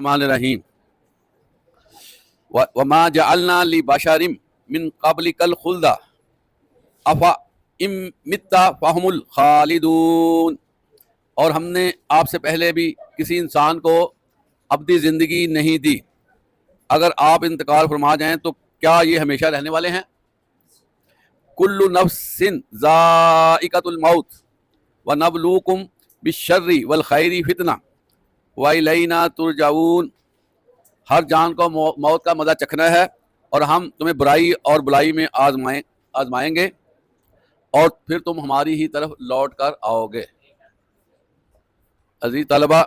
الرحمن الرحیم وما جعلنا لبشر من قبلک الخلد افا ام مت فهم الخالدون، اور ہم نے آپ سے پہلے بھی کسی انسان کو ابدی زندگی نہیں دی، اگر آپ انتقال فرما جائیں تو کیا یہ ہمیشہ رہنے والے ہیں؟ کل نفس ذائقۃ الموت ونبلوکم بالشر والخیر فتنہ وإلینا ترجعون، ہر جان کو موت کا مزہ چکھنا ہے اور ہم تمہیں برائی اور بلائی میں آزمائیں گے اور پھر تم ہماری ہی طرف لوٹ کر آؤ گے۔ عزیز طلبہ،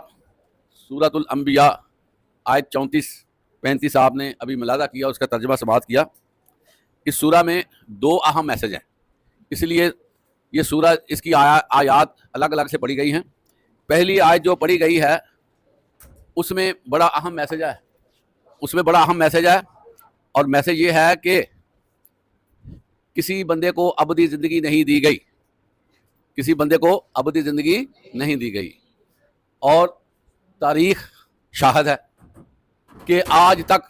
سورۃ الانبیاء آیت 34-35 آپ نے ابھی ملاحظہ کیا، اس کا ترجمہ سماعت کیا۔ اس سورہ میں 2 اہم میسج ہیں، اس لیے یہ سورہ اس کی آیات الگ الگ سے پڑھی گئی ہیں۔ پہلی آیت جو پڑھی گئی ہے اس میں بڑا اہم میسج ہے، اور میسج یہ ہے کہ کسی بندے کو ابدی زندگی نہیں دی گئی، اور تاریخ شاہد ہے کہ آج تک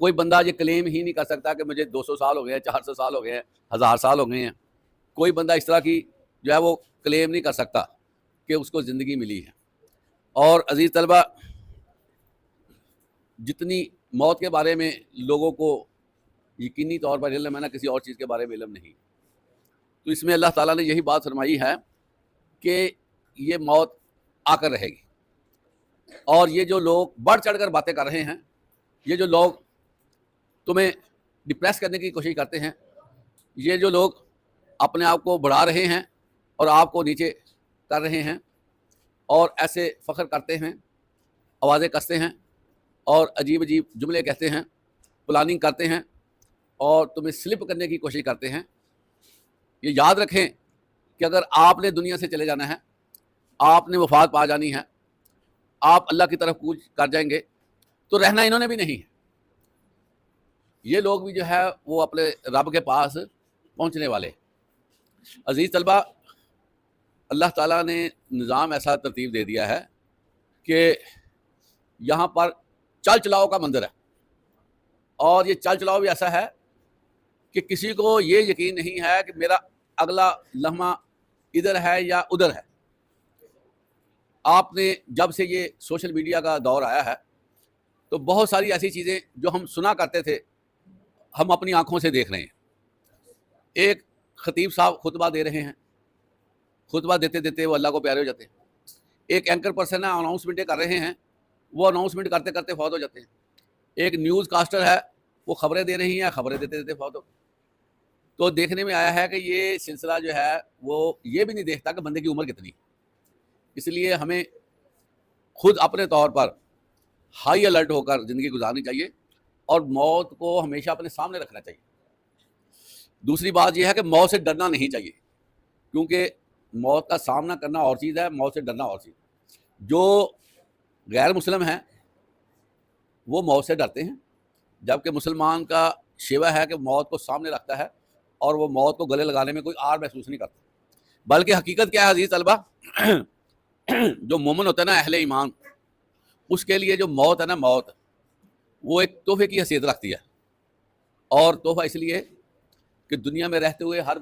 کوئی بندہ یہ کلیم ہی نہیں کر سکتا کہ مجھے 200 سال ہو گئے ہیں، 400 سال ہو گئے ہیں، 1000 سال ہو گئے ہیں۔ کوئی بندہ اس طرح کی جو ہے وہ کلیم نہیں کر سکتا کہ اس کو زندگی ملی ہے۔ اور عزیز طلبہ، جتنی موت کے بارے میں لوگوں کو یقینی طور پر علم ہے نا، کسی اور چیز کے بارے میں علم نہیں، تو اس میں اللہ تعالیٰ نے یہی بات فرمائی ہے کہ یہ موت آ کر رہے گی۔ اور یہ جو لوگ بڑھ چڑھ کر باتیں کر رہے ہیں، یہ جو لوگ تمہیں ڈپریس کرنے کی کوشش کرتے ہیں، یہ جو لوگ اپنے آپ کو بڑھا رہے ہیں اور آپ کو نیچے کر رہے ہیں اور ایسے فخر کرتے ہیں، آوازیں کستے ہیں اور عجیب عجیب جملے کہتے ہیں، پلاننگ کرتے ہیں اور تمہیں سلپ کرنے کی کوشش کرتے ہیں، یہ یاد رکھیں کہ اگر آپ نے دنیا سے چلے جانا ہے، آپ نے وفات پا جانی ہے، آپ اللہ کی طرف کوچ کر جائیں گے، تو رہنا انہوں نے بھی نہیں ہے۔ یہ لوگ بھی جو ہے وہ اپنے رب کے پاس پہنچنے والے۔ عزیز طلبہ، اللہ تعالیٰ نے نظام ایسا ترتیب دے دیا ہے کہ یہاں پر چل چلاؤ کا منظر ہے، اور یہ چل چلاؤ بھی ایسا ہے کہ کسی کو یہ یقین نہیں ہے کہ میرا اگلا لمحہ ادھر ہے یا ادھر ہے۔ آپ نے جب سے یہ سوشل میڈیا کا دور آیا ہے تو بہت ساری ایسی چیزیں جو ہم سنا کرتے تھے ہم اپنی آنکھوں سے دیکھ رہے ہیں۔ ایک خطیب صاحب خطبہ دے رہے ہیں، خطبہ دیتے دیتے وہ اللہ کو پیارے ہو جاتے ہیں۔ ایک اینکر پرسن ہے، اناؤنسمنٹیں کر رہے ہیں، وہ اناؤنسمنٹ کرتے کرتے فوت ہو جاتے ہیں۔ ایک نیوز کاسٹر ہے، وہ خبریں دے رہی ہیں، خبریں دیتے دیتے فوت ہو۔ تو دیکھنے میں آیا ہے کہ یہ سلسلہ جو ہے وہ یہ بھی نہیں دیکھتا کہ بندے کی عمر کتنی۔ اس لیے ہمیں خود اپنے طور پر ہائی الرٹ ہو کر زندگی گزارنی چاہیے اور موت کو ہمیشہ اپنے سامنے رکھنا چاہیے۔ دوسری بات یہ ہے کہ موت سے ڈرنا نہیں چاہیے، کیونکہ موت کا سامنا کرنا اور چیز ہے، موت سے ڈرنا اور چیز۔ جو غیر مسلم ہیں وہ موت سے ڈرتے ہیں، جبکہ مسلمان کا شیوہ ہے کہ موت کو سامنے رکھتا ہے اور وہ موت کو گلے لگانے میں کوئی آر محسوس نہیں کرتا۔ بلکہ حقیقت کیا ہے عزیز طلبہ، جو مومن ہوتا ہے نا، اہل ایمان، اس کے لیے جو موت ہے نا، موت وہ ایک تحفے کی حیثیت رکھتی ہے۔ اور تحفہ اس لیے کہ دنیا میں رہتے ہوئے ہر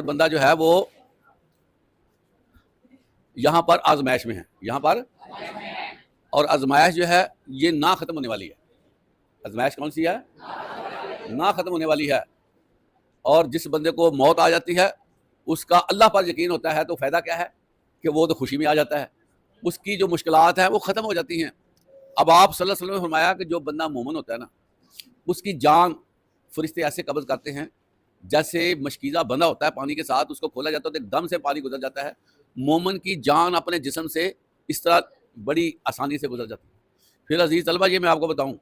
بندہ جو ہے وہ یہاں پر آزمائش میں ہے، اور آزمائش جو ہے یہ نہ ختم ہونے والی ہے۔ آزمائش کون سی ہے؟ نہ ختم ہونے والی ہے۔ اور جس بندے کو موت آ جاتی ہے اس کا اللہ پر یقین ہوتا ہے، تو فائدہ کیا ہے کہ وہ تو خوشی میں آ جاتا ہے، اس کی جو مشکلات ہیں وہ ختم ہو جاتی ہیں۔ اب آپ صلی اللہ علیہ وسلم نے فرمایا کہ جو بندہ مومن ہوتا ہے نا، اس کی جان فرشتے ایسے قبض کرتے ہیں جیسے مشکیزہ بندہ ہوتا ہے پانی کے ساتھ، اس کو کھولا جاتا ہے تو ایک دم سے پانی گزر جاتا ہے۔ مومن کی جان اپنے جسم سے اس طرح بڑی آسانی سے گزر جاتی ہے۔ پھر عزیز طلبہ، یہ میں آپ کو بتاؤں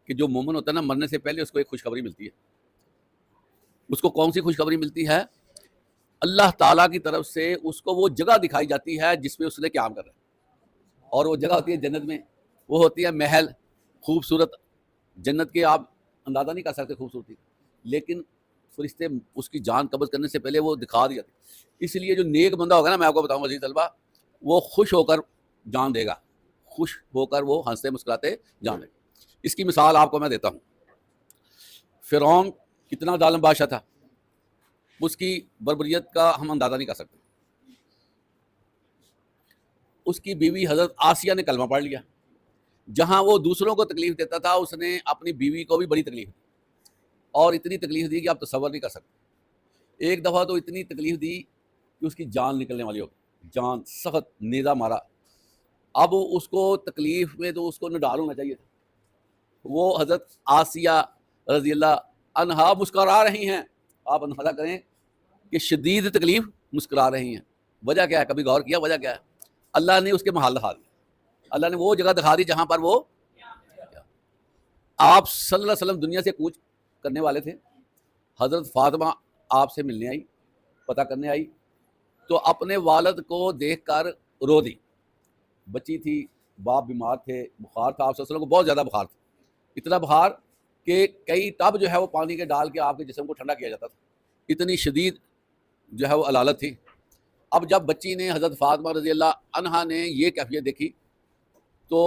کہ جو مومن ہوتا ہے نا، مرنے سے پہلے اس کو ایک خوشخبری ملتی ہے۔ اس کو کون سی خوشخبری ملتی ہے؟ اللہ تعالیٰ کی طرف سے اس کو وہ جگہ دکھائی جاتی ہے جس میں اس نے قیام کر رہا ہے، اور وہ جگہ ہوتی ہے جنت میں، وہ ہوتی ہے محل، خوبصورت جنت کے آپ اندازہ نہیں کر سکتے خوبصورتی، لیکن فرشتے اس کی جان قبض کرنے سے پہلے وہ دکھا دی جاتی۔ اس لیے جو نیک بندہ ہوگا نا، میں آپ کو بتاؤں عزیز طلبہ، وہ خوش ہو کر جان دے گا، خوش ہو کر وہ ہنستے مسکراتے جانے لگے۔ اس کی مثال آپ کو میں دیتا ہوں۔ فرعون کتنا ظالم بادشاہ تھا، اس کی بربریت کا ہم اندازہ نہیں کر سکتے۔ اس کی بیوی حضرت آسیہ نے کلمہ پڑھ لیا، جہاں وہ دوسروں کو تکلیف دیتا تھا اس نے اپنی بیوی کو بھی بڑی تکلیف دی، اور اتنی تکلیف دی کہ آپ تصور نہیں کر سکتے۔ ایک دفعہ تو اتنی تکلیف دی کہ اس کی جان نکلنے والی ہو گئی، جان سخت نیزہ مارا۔ اب اس کو تکلیف میں تو اس کو نڈال ہونا چاہیے تھا۔ وہ حضرت آسیہ رضی اللہ عنہا مسکرا رہی ہیں، آپ اندازہ کریں کہ شدید تکلیف مسکرا رہی ہیں۔ وجہ کیا ہے؟ کبھی غور کیا وجہ کیا ہے؟ اللہ نے اس کے محال دکھا دیا، اللہ نے وہ جگہ دکھا دی جہاں پر وہ آپ صلی اللہ علیہ وسلم دنیا سے کوچ کرنے والے تھے۔ حضرت فاطمہ آپ سے ملنے آئی، پتہ کرنے آئی، تو اپنے والد کو دیکھ کر رو دی۔ بچی تھی، باپ بیمار تھے، بخار تھا، آپ صلی اللہ علیہ وسلم کو بہت زیادہ بخار تھا، اتنا بخار کہ کئی ٹب جو ہے وہ پانی کے ڈال کے آپ کے جسم کو ٹھنڈا کیا جاتا تھا، اتنی شدید جو ہے وہ علالت تھی۔ اب جب بچی نے حضرت فاطمہ رضی اللہ عنہا نے یہ کیفیت دیکھی تو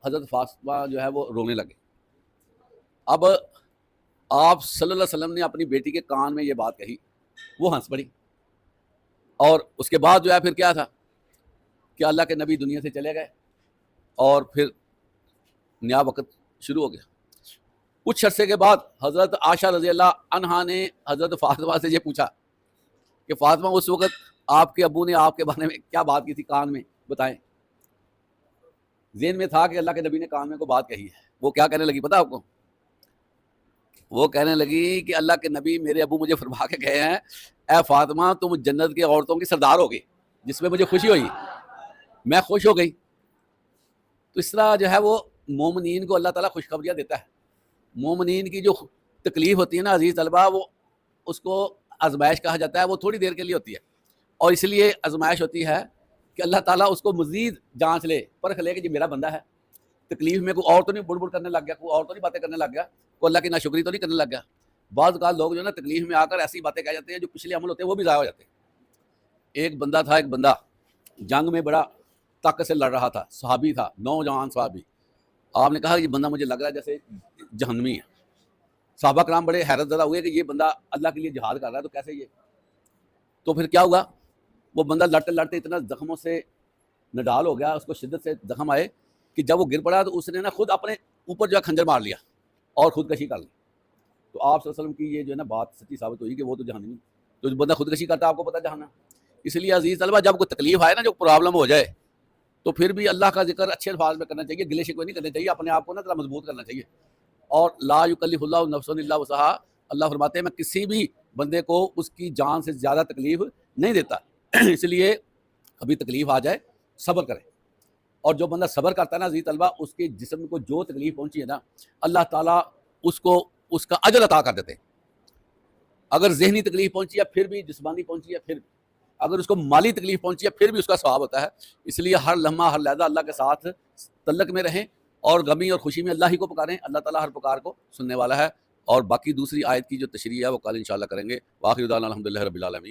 حضرت فاطمہ جو ہے وہ رونے لگے۔ اب آپ صلی اللہ علیہ وسلم نے اپنی بیٹی کے کان میں یہ بات کہی، وہ ہنس پڑی، اور اس کے بعد جو ہے پھر کیا تھا کہ اللہ کے نبی دنیا سے چلے گئے، اور پھر نیا وقت شروع ہو گیا۔ کچھ عرصے کے بعد حضرت عائشہ رضی اللہ عنہا نے حضرت فاطمہ سے یہ پوچھا کہ فاطمہ اس وقت آپ کے ابو نے آپ کے بارے میں کیا بات کی تھی کان میں، بتائیں۔ ذہن میں تھا کہ اللہ کے نبی نے کان میں کو بات کہی ہے۔ وہ کیا کہنے لگی پتہ آپ کو؟ وہ کہنے لگی کہ اللہ کے نبی میرے ابو مجھے فرما کے گئے ہیں، اے فاطمہ تم جنت کی عورتوں کی سردار ہو گئی، جس میں مجھے خوشی ہوئی، میں خوش ہو گئی۔ تو اس طرح جو ہے وہ مومنین کو اللہ تعالیٰ خوشخبریاں دیتا ہے۔ مومنین کی جو تکلیف ہوتی ہے نا عزیز طلبہ، وہ اس کو آزمائش کہا جاتا ہے، وہ تھوڑی دیر کے لیے ہوتی ہے، اور اس لیے آزمائش ہوتی ہے کہ اللہ تعالیٰ اس کو مزید جانچ لے، پرکھ لے کہ یہ میرا بندہ ہے، تکلیف میں کوئی اور تو نہیں بڑ بڑ کرنے لگ گیا، کوئی اور تو نہیں باتیں کرنے لگ گیا، کوئی اللہ کی ناشکری تو نہیں کرنے لگ گیا۔ بعض اوقات لوگ جو ہے نا تکلیف میں آ کر ایسی باتیں کہہ جاتے ہیں جو پچھلے عمل ہوتے ہیں وہ بھی ضائع ہو جاتے ہیں۔ ایک بندہ تھا، ایک بندہ جنگ میں بڑا طاقت سے لڑ رہا تھا، صحابی تھا، نوجوان صحابی۔ آپ نے کہا یہ بندہ مجھے لگ رہا ہے جیسے جہنمی ہے۔ صحابہ کرام بڑے حیرت زدہ ہوئے کہ یہ بندہ اللہ کے لیے جہاد کر رہا ہے تو کیسے یہ؟ تو پھر کیا ہوا؟ وہ بندہ لڑتے لڑتے اتنا زخموں سے نڈال ہو گیا، اس کو شدت سے زخم آئے کہ جب وہ گر پڑا تو اس نے نا خود اپنے اوپر جو ہے کھنجر مار لیا اور خودکشی کر لی۔ تو آپ صلی اللہ علیہ وسلم کی یہ جو ہے نا بات سچی ثابت ہوئی کہ وہ تو جہنمی، تو جو بندہ خودکشی کرتا ہے آپ کو پتہ جہنم۔ اس لیے عزیز طلبہ جب کوئی تکلیف آئے نا، جو پرابلم ہو جائے، تو پھر بھی اللہ کا ذکر اچھے الفاظ میں کرنا چاہیے، گلے شکوے نہیں کرنے چاہیے، اپنے آپ کو نا ذرا مضبوط کرنا چاہیے۔ اور لا یکلف اللہ نفسا الا وسعہا، اللہ فرماتے ہیں میں کسی بھی بندے کو اس کی جان سے زیادہ تکلیف نہیں دیتا۔ اس لیے کبھی تکلیف آ جائے صبر کرے، اور جو بندہ صبر کرتا ہے نا عزیز طلبہ، اس کے جسم کو جو تکلیف پہنچی ہے نا، اللہ تعالیٰ اس کو اس کا اجر عطا کر دیتے ہیں۔ اگر ذہنی تکلیف پہنچی ہے پھر بھی، جسمانی پہنچی ہے پھر بھی، اگر اس کو مالی تکلیف پہنچی ہے پھر بھی اس کا ثواب ہوتا ہے۔ اس لیے ہر لمحہ ہر لحظہ اللہ کے ساتھ تعلق میں رہیں، اور غمی اور خوشی میں اللہ ہی کو پکاریں، اللہ تعالیٰ ہر پکار کو سننے والا ہے۔ اور باقی دوسری آیت کی جو تشریح ہے وہ کل انشاءاللہ کریں گے۔ وآخر دعوانا الحمدللہ رب العالمین۔